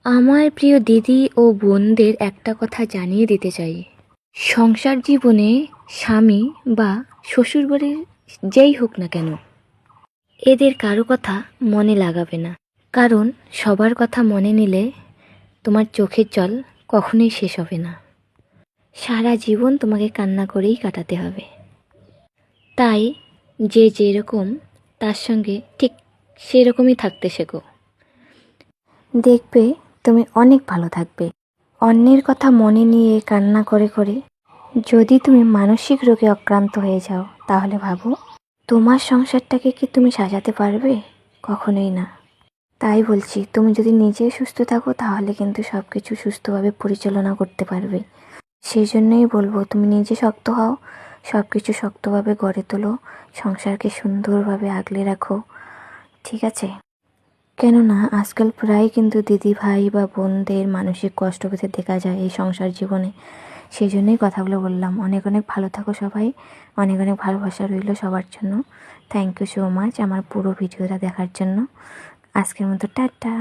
আমার প্রিয় দিদি ও বোনদের একটা কথা জানিয়ে দিতে চাই। সংসার জীবনে স্বামী বা শ্বশুরবাড়ির যেই হোক না কেন, এদের কারো কথা মনে লাগাবে না। কারণ সবার কথা মনে নিলে তোমার চোখের জল কখনোই শেষ হবে না। সারা জীবন তোমাকে কান্না করেই কাটাতে হবে। তাই যে যেরকম তার সঙ্গে ঠিক সেরকমই থাকতে শেখো। দেখবে তুমি অনেক ভালো থাকবে। অন্যের কথা মনে নিয়ে কান্না করে করে যদি তুমি মানসিক রোগে আক্রান্ত হয়ে যাও, তাহলে ভাবো তোমার সংসারটাকে কি তুমি সাজাতে পারবে? কখনোই না। তাই বলছি, তুমি যদি নিজে সুস্থ থাকো তাহলে কিন্তু সব কিছু সুস্থভাবে পরিচালনা করতে পারবে। সেই জন্যই বলবো, তুমি নিজে শক্ত হও, সব কিছু শক্তভাবে গড়ে তোলো, সংসারকে সুন্দরভাবে আগলে রাখো, ঠিক আছে? কেননা আজকাল প্রায় কিন্তু দিদি ভাই বা বোনদের মানসিক কষ্ট পেতে দেখা যায় এই সংসার জীবনে। সেই জন্যই কথাগুলো বললাম। অনেক অনেক ভালো থাকো সবাই। অনেক অনেক ভালোবাসা রইল সবার জন্য। থ্যাংক ইউ সো মাচ আমার পুরো ভিডিওটা দেখার জন্য। আজকের মতো টাটা।